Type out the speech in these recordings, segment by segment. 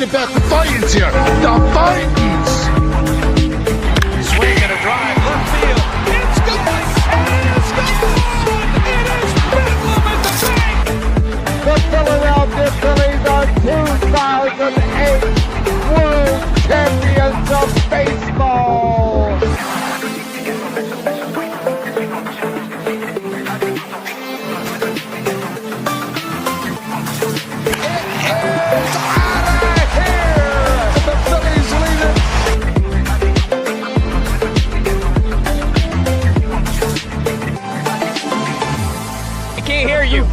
talking about the Titans here. The Titans. Swing and a drive, left field. It's gone. It is gone. It is bedlam at the bank. The Philadelphia Phillies are 2008 World Champions of Baseball.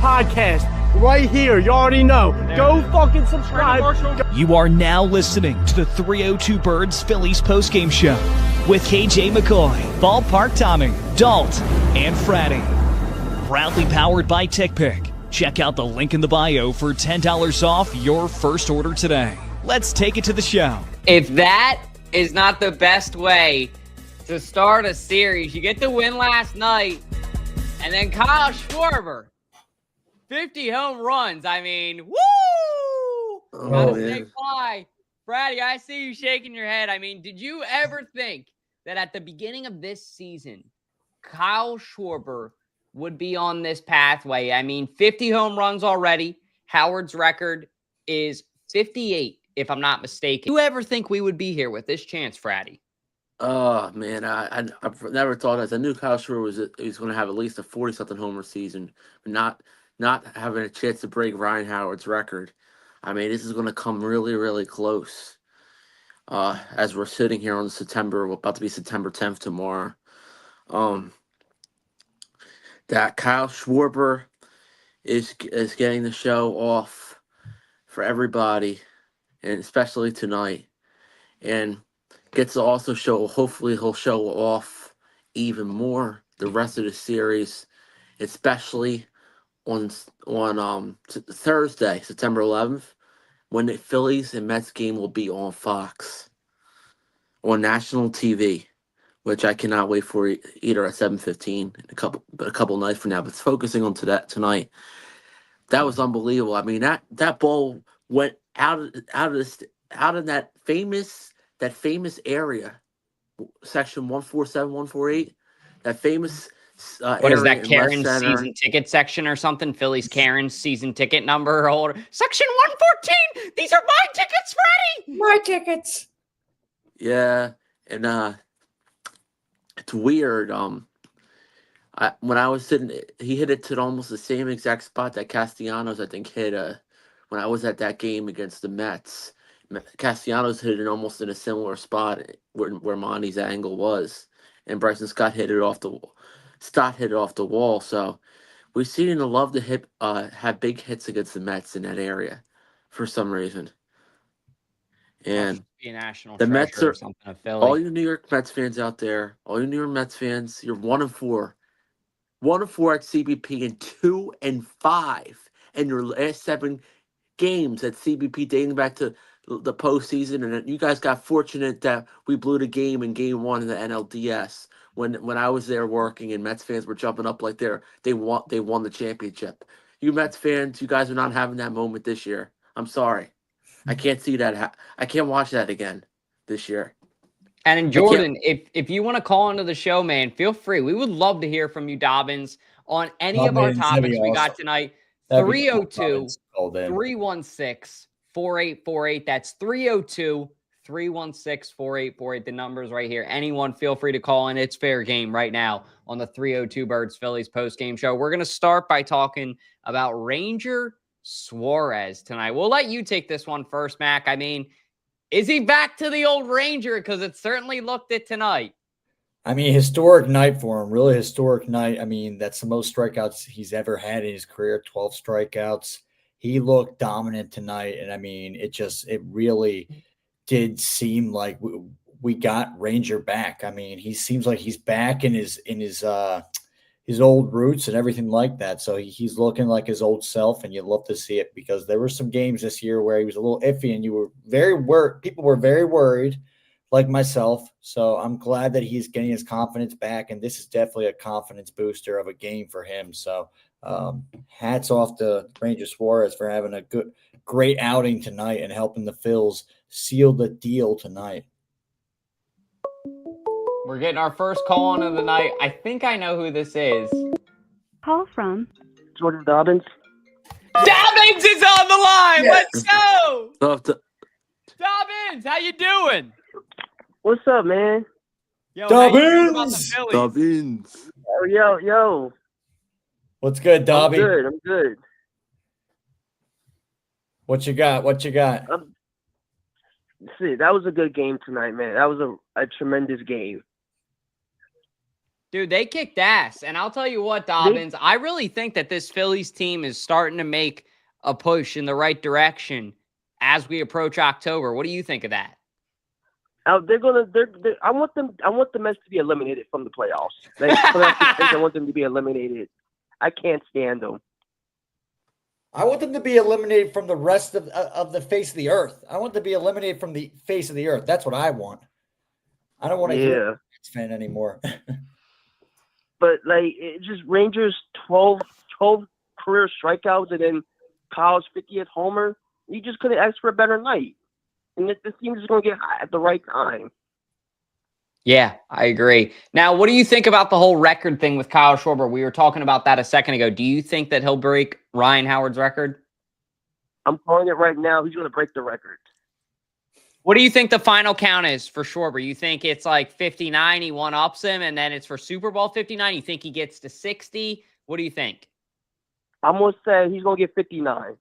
Podcast right here. You already know. Go fucking subscribe. You are now listening to the 302 Birds Phillies postgame show with KJ McCoy, Ballpark Tommy, Dalt, and Fratty. Proudly powered by TickPick. Check out the link in the bio for $10 off your first order today. Let's take it to the show. If that is not the best way to start a series, you get the win last night, and then Kyle Schwarber. 50 home runs. I mean, woo! Gotta stay fly. Fratty, I see you shaking your head. I mean, did you ever think that at the beginning of this season, Kyle Schwarber would be on this pathway? I mean, 50 home runs already. Howard's record is 58, if I'm not mistaken. Do you ever think we would be here with this chance, Fratty? Oh, man, I've never thought that. I knew Kyle Schwarber was going to have at least a 40-something homer season, but not having a chance to break Ryan Howard's record. I mean, this is going to come really, really close. As we're sitting here on about to be September 10th tomorrow. That Kyle Schwarber is getting the show off for everybody, and especially tonight. And gets to also hopefully he'll show off even more the rest of the series, especially on Thursday, September 11th, when the Phillies and Mets game will be on Fox, on national TV, which I cannot wait for either at 7:15, a couple nights from now. But focusing on tonight, that was unbelievable. I mean, that ball went out of that famous area, section 147, 148, that famous. What is that, Karen's season ticket section or something? Phillies Karen's season ticket number holder. Section 114. These are my tickets, Freddy. My tickets. Yeah, and it's weird. When I was sitting, he hit it to almost the same exact spot that Castellanos, I think, hit when I was at that game against the Mets. Castellanos hit it almost in a similar spot where Monty's angle was, and Bryson Scott hit it off the wall. So we seem to love to have big hits against the Mets in that area for some reason. And the Mets are all you New York Mets fans out there, all you New York Mets fans, you're 1-4. 1-4 at CBP and 2-5 in your last 7 games at CBP dating back to the postseason. And you guys got fortunate that we blew the game in Game 1 in the NLDS. When I was there working and Mets fans were jumping up like they won the championship. You Mets fans, you guys are not having that moment this year. I'm sorry. I can't see that. I can't watch that again this year. And Jordan, if you want to call into the show, man, feel free. We would love to hear from you, Dobbins, on any of our topics we got tonight. 302-316-4848. That's 302-316-4848. The number's right here. Anyone, feel free to call in. It's fair game right now on the 302 Birds Phillies post-game show. We're going to start by talking about Ranger Suárez tonight. We'll let you take this one first, Mac. I mean, is he back to the old Ranger? Because it certainly looked it tonight. I mean, historic night for him. Really historic night. I mean, that's the most strikeouts he's ever had in his career, 12 strikeouts. He looked dominant tonight. And I mean, it really did seem like we got Ranger back. I mean, he seems like he's back in his old roots and everything like that. So he's looking like his old self, and you love to see it, because there were some games this year where he was a little iffy, and you were very worried. People were very worried, like myself. So I'm glad that he's getting his confidence back, and this is definitely a confidence booster of a game for him. So hats off to Ranger Suárez for having a great outing tonight and helping the Phils seal the deal tonight. We're getting our first call on of the night. I think I know who this is. Call from Jordan Dobbins. Dobbins is on the line. Yes. Let's go. Dobbins, how you doing? What's up, man? Yo, how you feeling about the Dobbins! Phillies? Dobbins. Oh, yo. What's good, Dobby? I'm good. What you got? See, that was a good game tonight, man. That was a tremendous game. Dude, they kicked ass. And I'll tell you what, Dobbins, I really think that this Phillies team is starting to make a push in the right direction as we approach October. What do you think of that? I want the Mets to be eliminated from the playoffs. I want them to be eliminated. I can't stand them. I want them to be eliminated from the rest of the face of the earth. I want them to be eliminated from the face of the earth. That's what I want. I don't want to hear a Mets fan anymore. But it just Rangers 12 career strikeouts and then Kyle's 50th homer. You just couldn't ask for a better night. And this team is going to get hot at the right time. Yeah, I agree. Now, what do you think about the whole record thing with Kyle Schwarber? We were talking about that a second ago. Do you think that he'll break Ryan Howard's record? I'm calling it right now. He's going to break the record. What do you think the final count is for Schwarber? You think it's like 59, he one-ups him, and then it's for Super Bowl 59? You think he gets to 60? What do you think? I'm going to say he's going to get 59.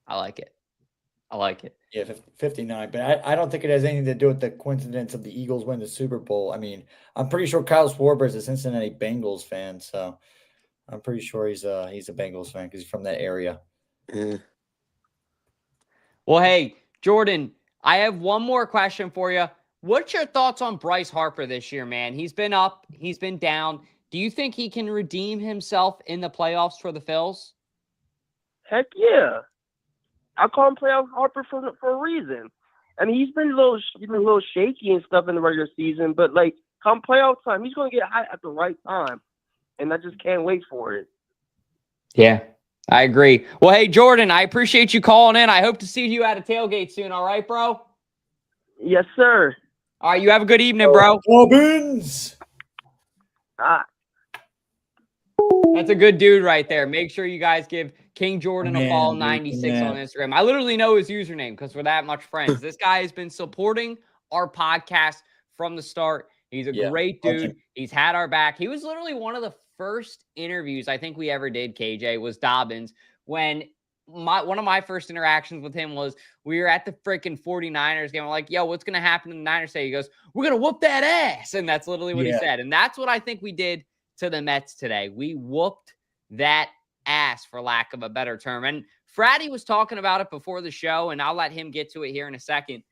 I like it. Yeah, 59. But I don't think it has anything to do with the coincidence of the Eagles win the Super Bowl. I mean, I'm pretty sure Kyle Schwarber is a Cincinnati Bengals fan, so I'm pretty sure he's a Bengals fan because he's from that area. Well, hey, Jordan, I have one more question for you. What's your thoughts on Bryce Harper this year, man? He's been up, he's been down. Do you think he can redeem himself in the playoffs for the Phils? Heck yeah. I call him playoff Harper for a reason. I mean, he's been a little shaky and stuff in the regular season, but come playoff time, he's going to get hot at the right time, and I just can't wait for it. Yeah, I agree. Well, hey, Jordan, I appreciate you calling in. I hope to see you at a tailgate soon. All right, bro? Yes, sir. All right, you have a good evening, bro. Dobbins! That's a good dude right there. Make sure you guys give King Jordan a follow, 96 on Instagram. I literally know his username because we're that much friends. This guy has been supporting our podcast from the start. He's a great dude. He's had our back. He was literally one of the first interviews I think we ever did, KJ, was Dobbins, when one of my first interactions with him was we were at the freaking 49ers game. I'm like, yo, what's going to happen in the Niners say? He goes, we're going to whoop that ass. And that's literally what he said. And that's what I think we did to the Mets today. We whooped that ass, for lack of a better term. And Fratty was talking about it before the show, and I'll let him get to it here in a second.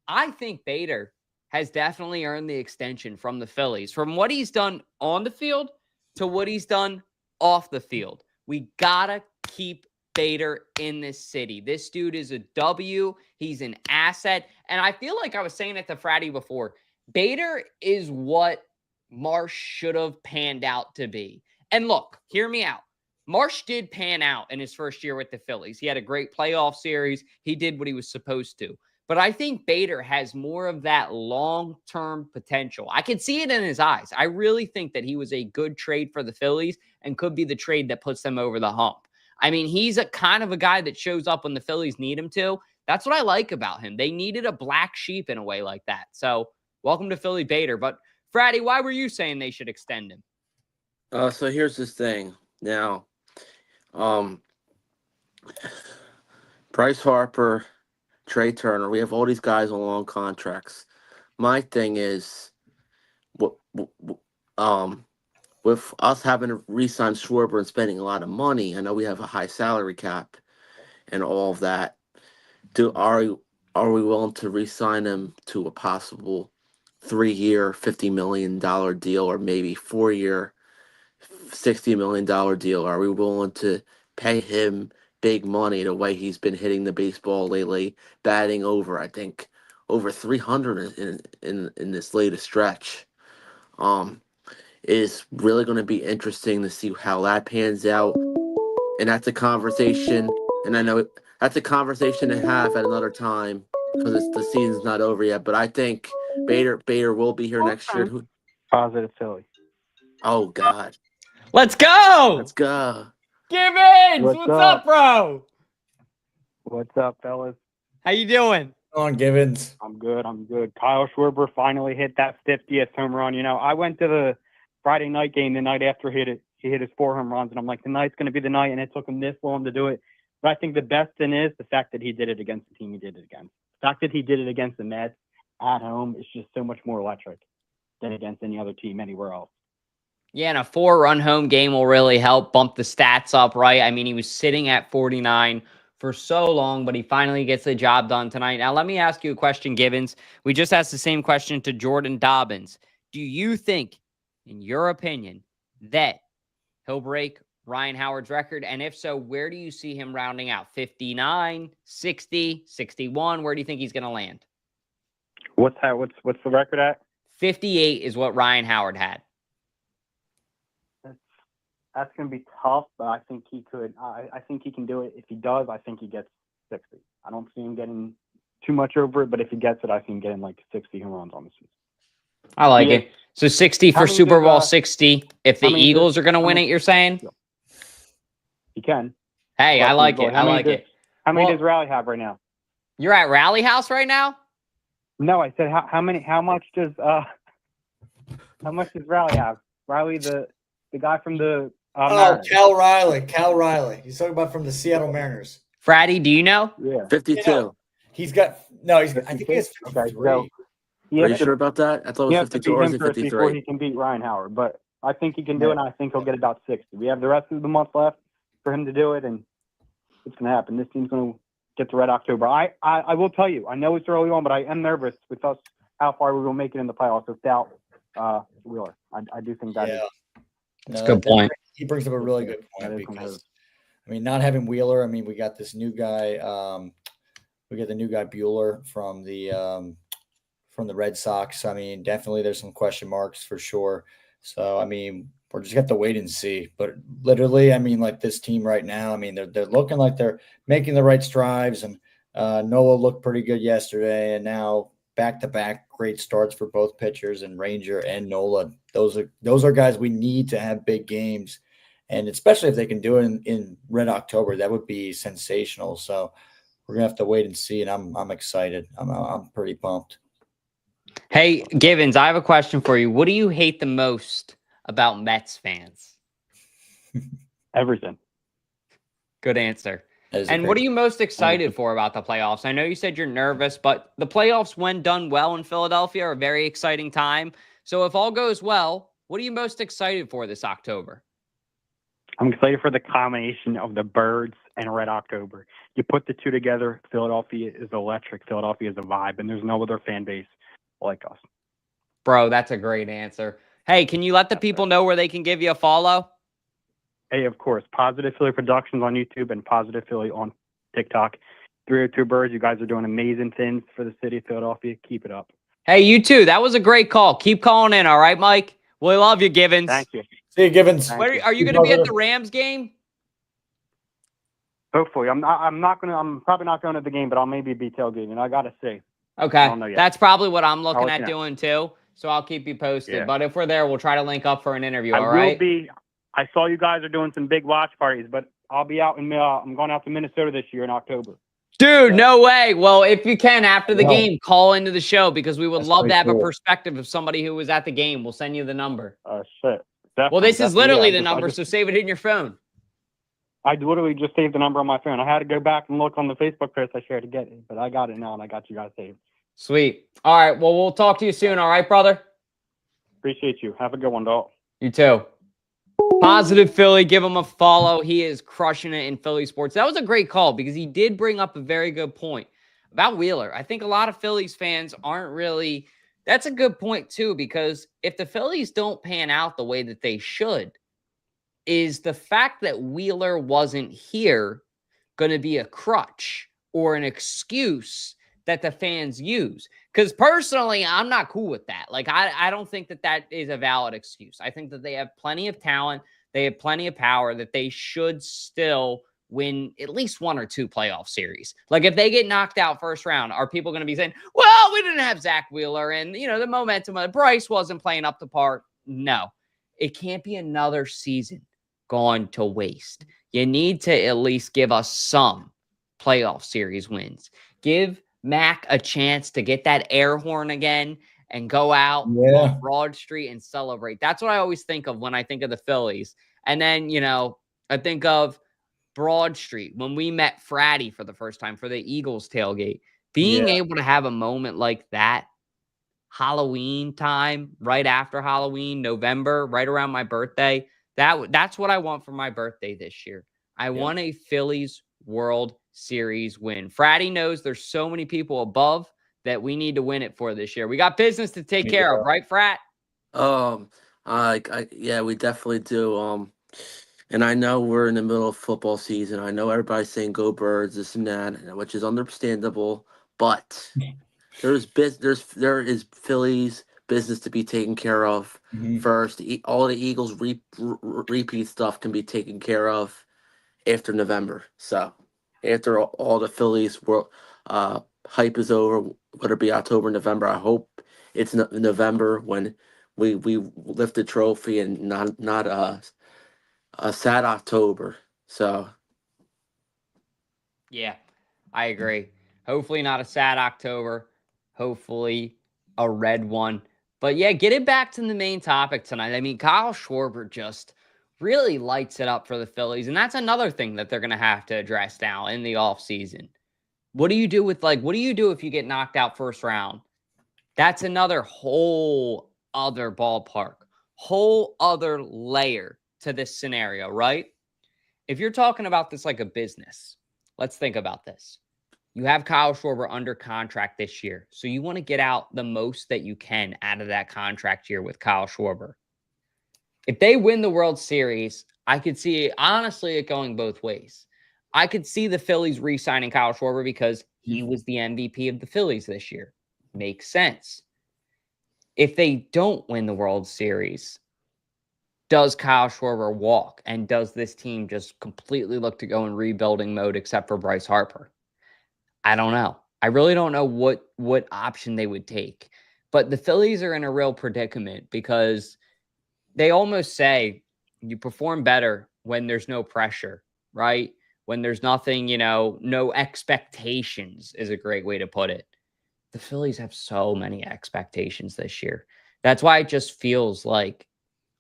I think Bader has definitely earned the extension from the Phillies. From what he's done on the field to what he's done off the field. We gotta keep Bader in this city. This dude is a W. He's an asset. And I feel like I was saying it to Fratty before. Bader is what Marsh should have panned out to be. And look, hear me out. Marsh did pan out in his first year with the Phillies. He had a great playoff series. He did what he was supposed to. But I think Bader has more of that long-term potential. I can see it in his eyes. I really think that he was a good trade for the Phillies and could be the trade that puts them over the hump. I mean, he's a kind of a guy that shows up when the Phillies need him to. That's what I like about him. They needed a black sheep in a way like that. So welcome to Philly Bader. But Fratty, why were you saying they should extend him? So here's this thing. Now, Bryce Harper, Trey Turner, we have all these guys on long contracts. My thing is, with us having to re-sign Schwarber and spending a lot of money, I know we have a high salary cap and all of that. Are we willing to re-sign him to a possible 3-year, $50 million deal, or maybe 4-year, $60 million deal? Are we willing to pay him big money the way he's been hitting the baseball lately, batting over, I think, over 300 in this latest stretch? It's really going to be interesting to see how that pans out. And that's a conversation And I know that's a conversation to have at another time because the season's not over yet. But I think Bader will be here next year. Positive Philly. Oh God, Let's go. let's go. Gibbons, What's what's up, bro? What's up, fellas? How you doing? Come on, Givens. I'm good. Kyle Schwarber finally hit that 50th home run. You know, I went to the Friday night game the night after he hit his 4 home runs, and I'm like, tonight's going to be the night, and it took him this long to do it. But I think the best thing is the fact that he did it against the team he did it against. The fact that he did it against the Mets at home is just so much more electric than against any other team anywhere else. Yeah, and a 4-run home game will really help bump the stats up, right? I mean, he was sitting at 49 for so long, but he finally gets the job done tonight. Now, let me ask you a question, Gibbons. We just asked the same question to Jordan Dobbins. Do you think, in your opinion, that he'll break Ryan Howard's record? And if so, where do you see him rounding out? 59, 60, 61? Where do you think he's going to land? What's the record at? 58 is what Ryan Howard had. That's going to be tough, but I think he could. I think he can do it. If he does, I think he gets 60. I don't see him getting too much over it, but if he gets it, I see him getting like 60 home runs on the season. I like it. So 60 for Super Bowl 60. If the Eagles are going to win it, you're saying? He can. Hey, I like it. I like it. How many does Rally have right now? You're at Rally House right now? No, I said how much does Rally have? Riley, the guy from the Mariners. Cal Riley. He's talking about from the Seattle Mariners. Fratty, do you know? Yeah. 52. He's got I think he has 53. Okay, Are you sure about that? I thought it was 52 or is it before 53? he can beat Ryan Howard, but I think he can do it, and I think he'll get about 60. We have the rest of the month left for him to do it, and it's going to happen. This team's going to get to Red October. I will tell you, I know it's early on, but I am nervous with us how far we will make it in the playoffs without Wheeler. I do think that is. That's a good point. He brings up a really good point because, I mean, not having Wheeler, I mean, we got this new guy. We got the new guy Bueller from the Red Sox. I mean, definitely there's some question marks for sure. So, I mean, we're just going to have to wait and see. But literally, I mean, like this team right now, I mean, they're looking like they're making the right strides. And Nola looked pretty good yesterday. And now back-to-back great starts for both pitchers and Ranger and Nola. Those are guys we need to have big games. And especially if they can do it in Red October, that would be sensational. So we're going to have to wait and see. And I'm excited. I'm pretty pumped. Hey, Givens, I have a question for you. What do you hate the most about Mets fans? Everything. Good answer. And what are you most excited for about the playoffs? I know you said you're nervous, but the playoffs, when done well in Philadelphia, are a very exciting time. So if all goes well, what are you most excited for this October? I'm excited for the combination of the Birds and Red October. You put the two together, Philadelphia is electric. Philadelphia is a vibe, and there's no other fan base like us. Bro, that's a great answer. Hey, can you let the people know where they can give you a follow? Hey, of course. Positive Philly Productions on YouTube and Positive Philly on TikTok. 302 Birds, you guys are doing amazing things for the city of Philadelphia. Keep it up. Hey, you too. That was a great call. Keep calling in, all right, Mike? We love you, Givens. Thank you. See you, Givens. Are you going to be at the Rams game? Hopefully. I'm probably not going to the game, but I'll maybe be tailgating. I got to see. Okay. That's probably what I'm looking at doing too. So I'll keep you posted. Yeah. But if we're there, we'll try to link up for an interview. All right. I saw you guys are doing some big watch parties, but I'll be out I'm going out to Minnesota this year in October. Dude, no way. Well, if you can, after the game, call into the show because we would love to have a perspective of somebody who was at the game. We'll send you the number. Shit. Well, this is literally the number, so save it in your phone. I literally just saved the number on my phone. I had to go back and look on the Facebook post I shared to get it, but I got it now, and I got you guys saved. Sweet. All right. Well, we'll talk to you soon. All right, brother? Appreciate you. Have a good one, dog. You too. Positive Philly. Give him a follow. He is crushing it in Philly sports. That was a great call because he did bring up a very good point about Wheeler. I think a lot of Phillies fans aren't really – that's a good point too because if the Phillies don't pan out the way that they should, is the fact that Wheeler wasn't here going to be a crutch or an excuse that the fans use? Because personally, I'm not cool with that. Like, I don't think that is a valid excuse. I think that they have plenty of talent. They have plenty of power that they should still win at least 1 or 2 playoff series. Like if they get knocked out first round, are people going to be saying, well, we didn't have Zach Wheeler and, the momentum of Bryce wasn't playing up to par? No, it can't be another season gone to waste. You need to at least give us some playoff series wins. Give Mac a chance to get that air horn again and go out on Broad Street and celebrate. That's what I always think of when I think of the Phillies. And then, I think of Broad Street when we met Fratty for the first time for the Eagles tailgate. Being able to have a moment like that, Halloween time, right after Halloween, November, right around my birthday, that's what I want for my birthday this year. I want a Phillies World Series win. Fratty knows there's so many people above that we need to win it for this year. We got business to take care of, right, Frat? Yeah, we definitely do. And I know we're in the middle of football season. I know everybody's saying go Birds, this and that, which is understandable. But there is Phillies business to be taken care of first. All the Eagles repeat stuff can be taken care of after November. So after all the Phillies hype is over, whether it be October, November, I hope it's November when we lift the trophy and not a sad October. So yeah, I agree. Hopefully not a sad October. Hopefully a red one. But yeah, getting back to the main topic tonight. I mean, Kyle Schwarber just really lights it up for the Phillies. And that's another thing that they're going to have to address now in the offseason. What do you do if you get knocked out first round? That's another whole other ballpark, whole other layer to this scenario, right? If you're talking about this like a business, let's think about this. You have Kyle Schwarber under contract this year. So you want to get out the most that you can out of that contract year with Kyle Schwarber. If they win the World Series, I could see, honestly, it going both ways. I could see the Phillies re-signing Kyle Schwarber because he was the MVP of the Phillies this year. Makes sense. If they don't win the World Series, does Kyle Schwarber walk? And does this team just completely look to go in rebuilding mode except for Bryce Harper? I don't know. I really don't know what option they would take. But the Phillies are in a real predicament because they almost say you perform better when there's no pressure, right? When there's nothing, no expectations is a great way to put it. The Phillies have so many expectations this year. That's why it just feels like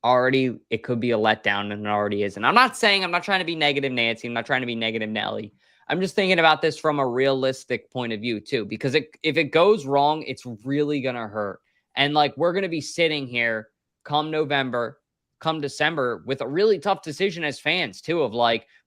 already it could be a letdown, and it already is. And I'm not trying to be negative Nancy. I'm not trying to be negative Nelly. I'm just thinking about this from a realistic point of view too, because if it goes wrong, it's really going to hurt. And we're going to be sitting here come November, come December with a really tough decision as fans too of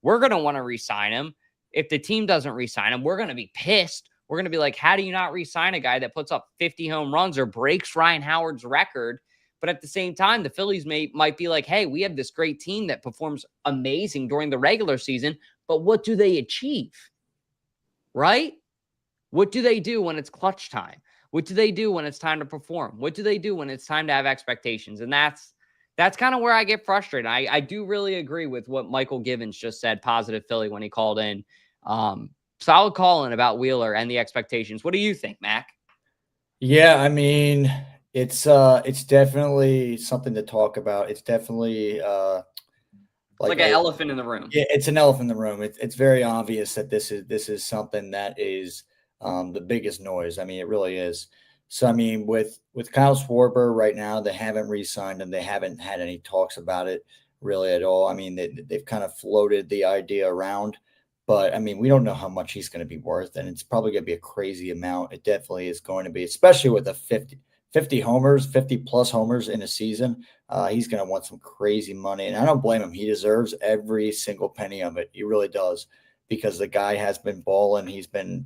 we're going to want to re-sign him. If the team doesn't re-sign him, we're going to be pissed. We're going to be like, how do you not re-sign a guy that puts up 50 home runs or breaks Ryan Howard's record? But at the same time, the Phillies might be like, hey, we have this great team that performs amazing during the regular season, but what do they achieve? Right? What do they do when it's clutch time? What do they do when it's time to perform? What do they do when it's time to have expectations? And that's kind of where I get frustrated. I do really agree with what Michael Givens just said, positive Philly, when he called in. Solid call in about Wheeler and the expectations. What do you think, Mac? Yeah, I mean, it's definitely something to talk about. It's definitely like an elephant in the room. Yeah, it's an elephant in the room. It's very obvious that this is something that is the biggest noise. I mean, it really is. So, I mean, with Kyle Schwarber right now, they haven't re-signed him. They haven't had any talks about it really at all. I mean, they've kind of floated the idea around. But, I mean, we don't know how much he's going to be worth, and it's probably going to be a crazy amount. It definitely is going to be, especially with the 50 homers, 50-plus homers in a season. He's going to want some crazy money, and I don't blame him. He deserves every single penny of it. He really does, because the guy has been balling. He's been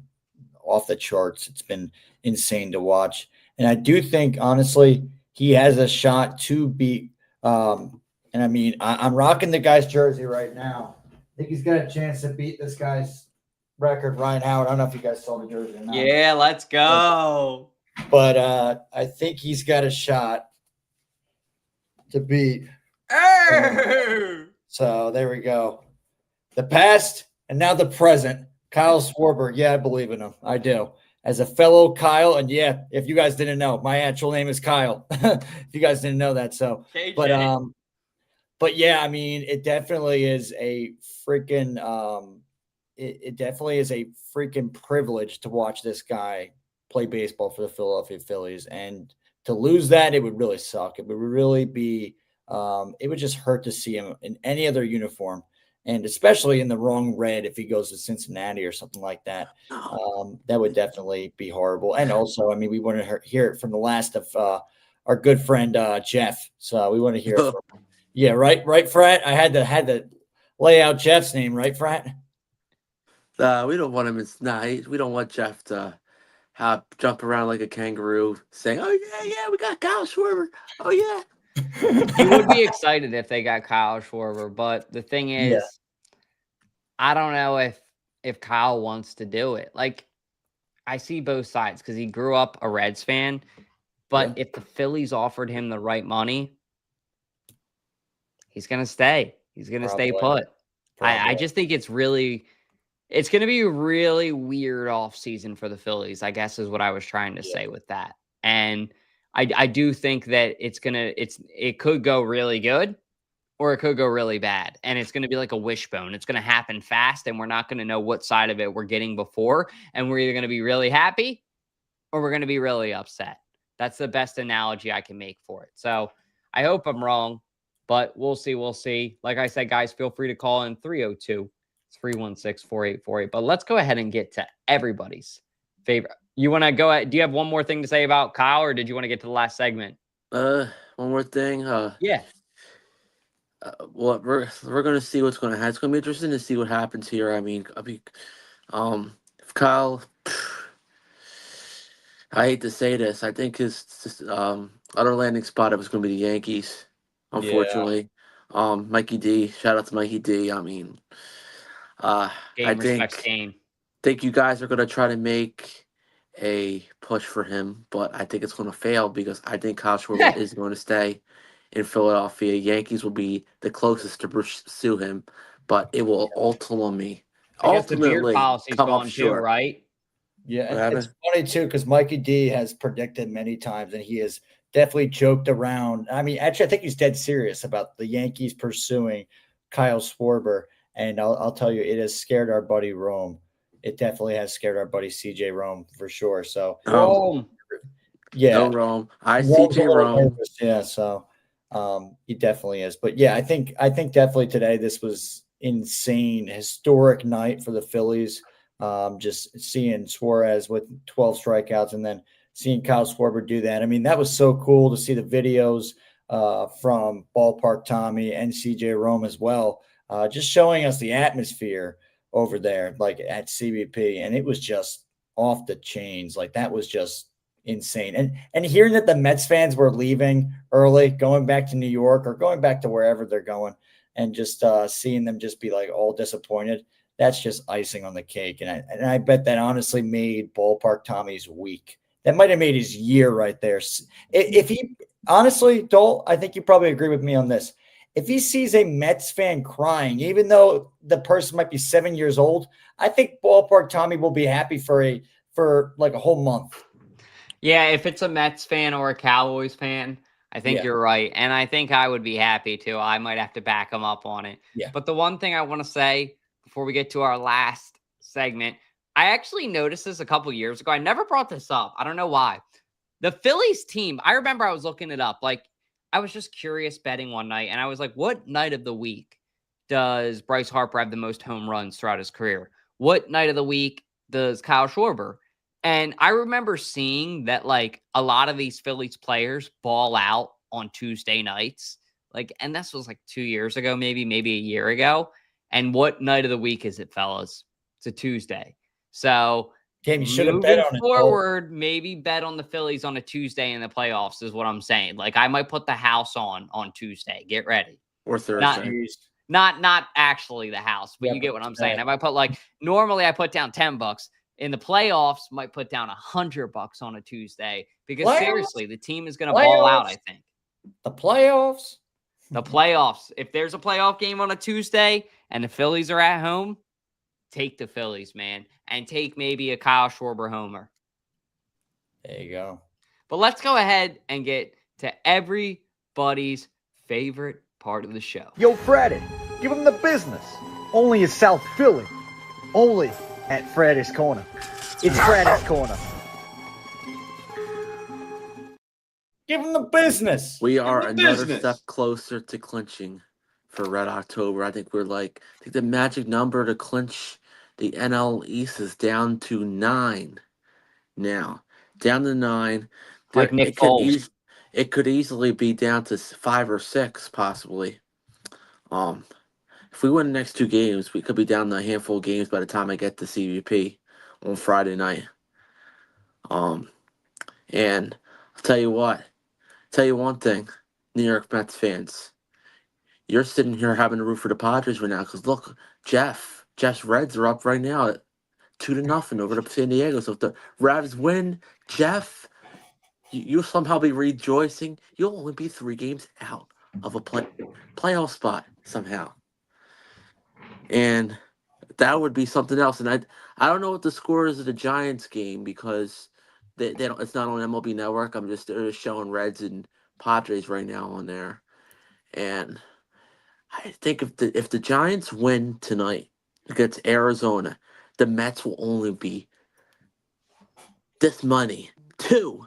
off the charts. It's been insane to watch. And I do think, honestly, he has a shot to beat and, I mean, I'm rocking the guy's jersey right now. I think he's got a chance to beat this guy's record, Ryan Howard. I don't know if you guys saw the jersey or not. Yeah, let's go. But I think he's got a shot to beat. Hey! So there we go. The past And now the present, Kyle Schwarber. Yeah, I believe in him. I do. As a fellow Kyle, and yeah, if you guys didn't know, my actual name is Kyle. If you guys didn't know that, so KJ. but yeah, I mean, it definitely is a freaking it definitely is a freaking privilege to watch this guy play baseball for the Philadelphia Phillies. And to lose that, it would really suck. It would really be it would just hurt to see him in any other uniform, and especially in the wrong red if he goes to Cincinnati or something like that. That would definitely be horrible. And also, I mean, we want to hear it from the last of our good friend Jeff. So we want to hear it from him. Yeah, right, Frat. I had to lay out Jeff's name, right, Frat? We don't want him. We don't want Jeff to jump around like a kangaroo, saying, "Oh yeah, we got Kyle Schwarber. Oh yeah." You would be excited if they got Kyle Schwarber, but the thing is, I don't know if Kyle wants to do it. Like, I see both sides because he grew up a Reds fan, but if the Phillies offered him the right money, he's gonna stay. He's gonna stay put. I just think it's going to be a really weird offseason for the Phillies, I guess is what I was trying to say with that. And I do think that it could go really good or it could go really bad. And it's going to be like a wishbone. It's going to happen fast and we're not going to know what side of it we're getting before. And we're either going to be really happy or we're going to be really upset. That's the best analogy I can make for it. So I hope I'm wrong, but we'll see. We'll see. Like I said, guys, feel free to call in 302-316-4848. But let's go ahead and get to everybody's favorite. You want to go ahead? Do you have one more thing to say about Kyle, or did you want to get to the last segment? One more thing. Yeah. Well, we're gonna see what's gonna happen. It's gonna be interesting to see what happens here. I mean, if Kyle, I hate to say this, I think his other landing spot was gonna be the Yankees. Unfortunately, Mikey D. Shout out to Mikey D. I mean, I think you guys are gonna try to make a push for him, but I think it's going to fail because I think Kyle Schwarber is going to stay in Philadelphia. Yankees will be the closest to pursue him, but it will ultimately the beard policy's gone too, right? Yeah, and it's funny too because Mikey D has predicted many times, and he has definitely joked around. I mean, actually, I think he's dead serious about the Yankees pursuing Kyle Schwarber, and I'll tell you, it has scared our buddy Rome. It definitely has scared our buddy CJ Rome for sure. So, Rome. No Rome. CJ Rome. Yeah, so he definitely is. But yeah, I think definitely today this was insane, historic night for the Phillies. Just seeing Suárez with 12 strikeouts and then seeing Kyle Schwarber do that. I mean, that was so cool to see the videos from Ballpark Tommy and CJ Rome as well, just showing us the atmosphere over there, like at CBP, and it was just off the chains. Like that was just insane. And hearing that the Mets fans were leaving early, going back to New York or going back to wherever they're going, and just seeing them just be like all disappointed, that's just icing on the cake. And I bet that honestly made Ballpark Tommy's week. That might have made his year right there. If he honestly, Dole, I think you probably agree with me on this. If he sees a Mets fan crying, even though the person might be 7 years old, I think Ballpark Tommy will be happy for like a whole month. Yeah, if it's a Mets fan or a Cowboys fan, I think you're right. And I think I would be happy too. I might have to back him up on it. Yeah. But the one thing I want to say before we get to our last segment, I actually noticed this a couple years ago. I never brought this up. I don't know why. The Phillies team, I remember I was looking it up. Like, I was just curious betting one night, and I was like, what night of the week does Bryce Harper have the most home runs throughout his career? What night of the week does Kyle Schwarber? And I remember seeing that, like, a lot of these Phillies players ball out on Tuesday nights. Like, and this was like 2 years ago, maybe a year ago. And what night of the week is it, fellas? It's a Tuesday. So you should have bet on forward, maybe bet on the Phillies on a Tuesday in the playoffs is what I'm saying. Like, I might put the house on Tuesday. Get ready. Or Thursday. Not actually the house, but you get what I'm saying. I might put normally I put down $10. In the playoffs, might put down $100 on a Tuesday because seriously, the team is going to ball out, I think. The playoffs? The playoffs. If there's a playoff game on a Tuesday and the Phillies are at home, take the Phillies, man, and take maybe a Kyle Schwarber homer. There you go. But let's go ahead and get to everybody's favorite part of the show. Yo, Freddie, give him the business. Only in South Philly. Only at Freddy's Corner. It's Freddy's Corner. Give him the business. We are another step closer to clinching for Red October. I think the magic number to clinch the NL East is down to 9 now. Down to 9. Like Nick Foles. It could easily be down to 5 or 6, possibly. If we win the next 2 games, we could be down to a handful of games by the time I get to CVP on Friday night. And I'll tell you one thing, New York Mets fans. You're sitting here having to root for the Padres right now because look, Jeff's Reds are up right now at 2-0 over to San Diego. So if the Reds win, Jeff, you'll somehow be rejoicing. You'll only be 3 games out of a playoff spot somehow. And that would be something else. And I don't know what the score is of the Giants game because they don't. It's not on MLB Network. They're just showing Reds and Padres right now on there. And I think if the Giants win tonight against Arizona, the Mets will only be this money. Two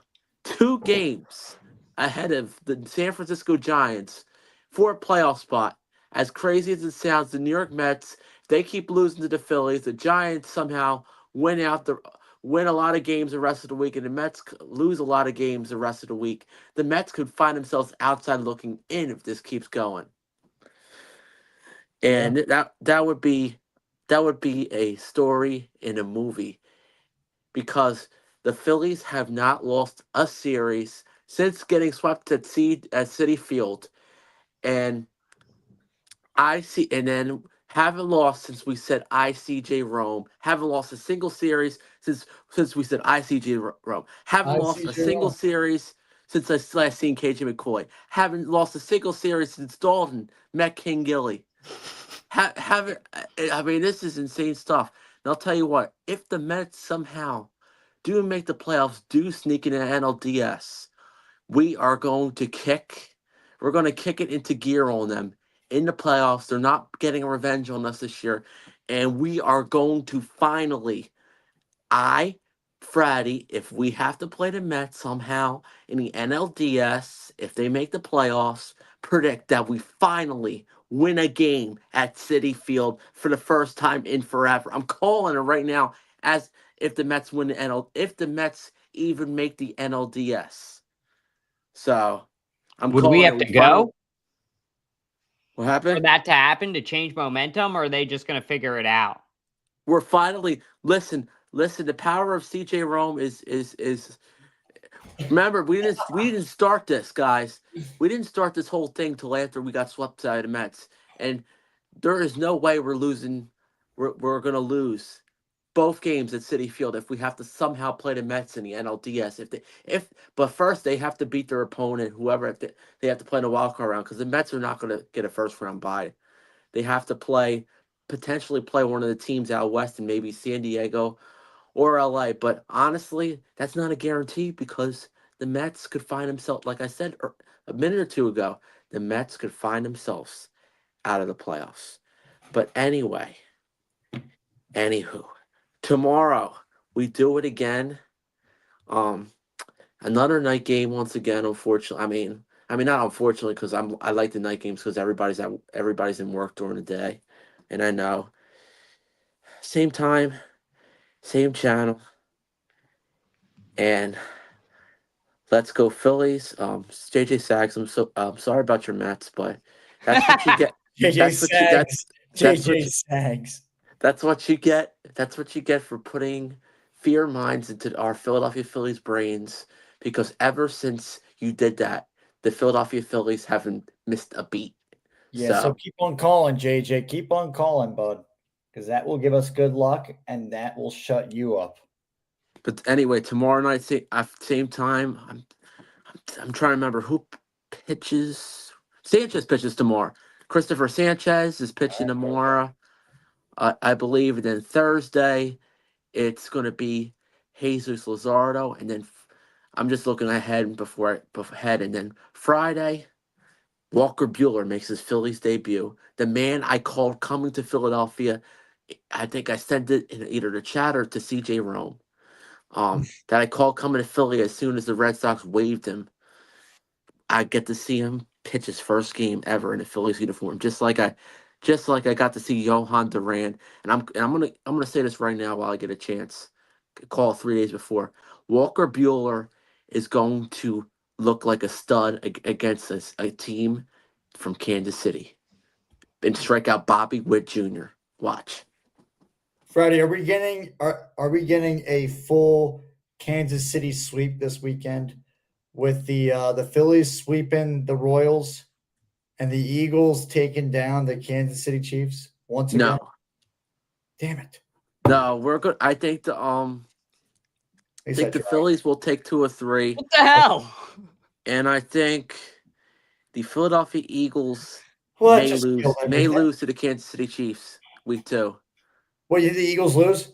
games ahead of the San Francisco Giants for a playoff spot. As crazy as it sounds, the New York Mets, if they keep losing to the Phillies, the Giants somehow win a lot of games the rest of the week, and the Mets lose a lot of games the rest of the week. The Mets could find themselves outside looking in if this keeps going. And that would be a story in a movie because the Phillies have not lost a series since getting swept at Citi Field. And then haven't lost since we said ICJ Rome. Haven't lost a single series since we said ICJ Rome. Haven't lost a single series since I last seen KJ McCoy. Haven't lost a single series since Dalton met King Gilly. This is insane stuff. And I'll tell you what, if the Mets somehow do make the playoffs, do sneak in an NLDS, we're going to kick it into gear on them. In the playoffs, they're not getting a revenge on us this year, and we are going to finally, Freddie, if we have to play the Mets somehow in the NLDS, if they make the playoffs, predict that we finally win a game at Citi Field for the first time in forever. I'm calling it right now as if the Mets win if the Mets even make the NLDS. So, Would we have to go? What happened? For that to happen, to change momentum, or are they just going to figure it out? We're finally listen. The power of CJ Rome is. Remember, we didn't start this, guys. We didn't start this whole thing till after we got swept by the Mets, and there is no way we're losing. We're going to lose both games at Citi Field if we have to somehow play the Mets in the NLDS. But first they have to beat their opponent, whoever they have to play in the wild card round, because the Mets are not going to get a first round bye. They have to potentially play one of the teams out west and maybe San Diego or LA. But honestly, that's not a guarantee because the Mets could find themselves, like I said a minute or two ago, the Mets could find themselves out of the playoffs. But anywho. Tomorrow, we do it again. Another night game once again, unfortunately. I mean not unfortunately, because I like the night games because everybody's in work during the day. And I know. Same time, same channel. And let's go Phillies. JJ Sags, I'm sorry about your Mets, but that's what you get. JJ Sags. That's what you get. That's what you get for putting fear minds into our Philadelphia Phillies brains. Because ever since you did that, the Philadelphia Phillies haven't missed a beat. Yeah, so keep on calling, JJ. Keep on calling, bud. Because that will give us good luck, and that will shut you up. But anyway, tomorrow night, same time, I'm trying to remember who pitches. Sanchez pitches tomorrow. Christopher Sanchez is pitching tomorrow. I believe. And then Thursday, it's going to be Jesus Luzardo. And then I'm just looking ahead and then Friday, Walker Buehler makes his Phillies debut. The man I called coming to Philadelphia. I think I sent it in either the chat or to CJ Rome. That I called coming to Philly as soon as the Red Sox waived him. I get to see him pitch his first game ever in a Phillies uniform, just like I got to see Johan Duran. And I'm gonna say this right now while I get a chance. Call 3 days before. Walker Buehler is going to look like a stud against a team from Kansas City and strike out Bobby Witt Jr. Watch. Freddie, are we getting a full Kansas City sweep this weekend with the Phillies sweeping the Royals and the Eagles taking down the Kansas City Chiefs once again? No. Damn it. No, we're good. I think the Phillies will take 2 or 3. What the hell? And I think the Philadelphia Eagles Well, may lose to the Kansas City Chiefs week 2. What, you think the Eagles lose?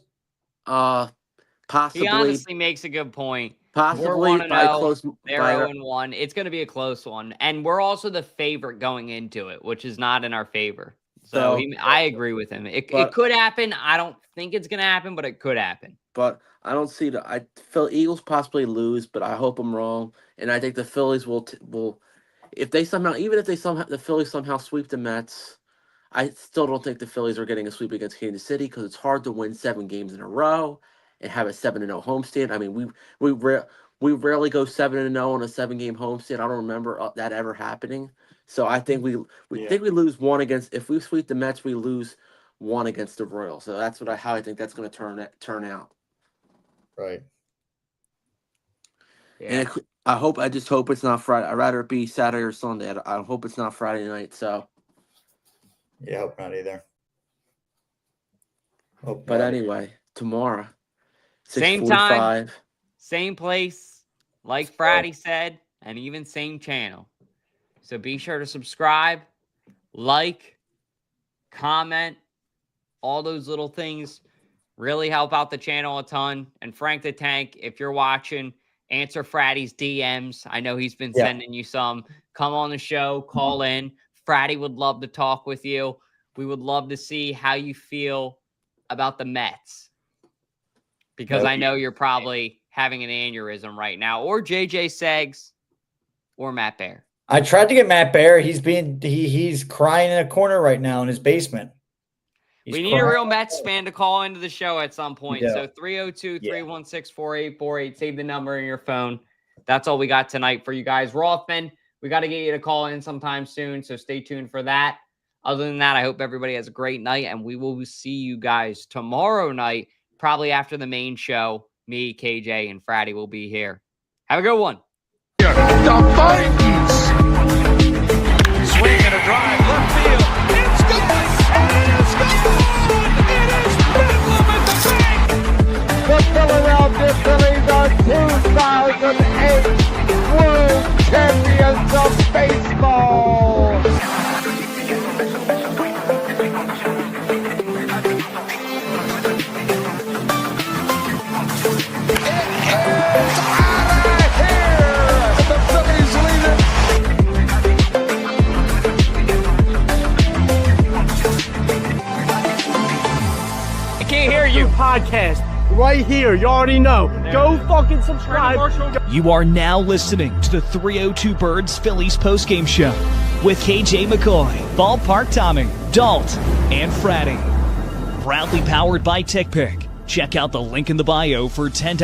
Possibly. He honestly makes a good point. Possibly we're by close. They're 0-1. It's going to be a close one. And we're also the favorite going into it, which is not in our favor. So I agree with him. It could happen. I don't think it's going to happen, but it could happen. But I don't see I feel Eagles possibly lose, but I hope I'm wrong. And I think the Phillies will if the Phillies somehow sweep the Mets. I still don't think the Phillies are getting a sweep against Kansas City because it's hard to win 7 games in a row and have a 7-0 homestand. I mean, we rarely go 7-0 on a 7-game homestand. I don't remember that ever happening. So I think we lose one against. If we sweep the Mets, we lose one against the Royals. So that's how I think that's going to turn out. Right. Yeah. And I just hope it's not Friday. I'd rather it be Saturday or Sunday. I hope it's not Friday night. So. Yeah, hope not either. But anyway, tomorrow, same time, same place, like Friday said, and even same channel. So be sure to subscribe, like, comment, all those little things really help out the channel a ton. And Frank the Tank, if you're watching, answer Fratty's DMs. I know he's been sending you some. Come on the show, call in. Fratty would love to talk with you. We would love to see how you feel about the Mets. Because I know you're probably having an aneurysm right now. Or JJ Seggs or Matt Bear. I tried to get Matt Bear. He's crying in a corner right now in his basement. We need a real Mets fan to call into the show at some point. Yeah. So 302-316-4848. Save the number in your phone. That's all we got tonight for you guys. Rothman, we got to get you to call in sometime soon, so stay tuned for that. Other than that, I hope everybody has a great night, and we will see you guys tomorrow night, probably after the main show. Me, KJ, and Fratty will be here. Have a good one. The Vikings. Swing and a drive, left field. It's gone! It is gone! It is bedlam at the bank! The Philadelphia Phillies are 2008 World Champions of Baseball. Podcast right here. You already know. Go fucking subscribe. You are now listening to the 302 Birds Phillies postgame show with KJ McCoy, Ballpark Tommy, Dalt, and Fratty. Proudly powered by TickPick. Check out the link in the bio for $10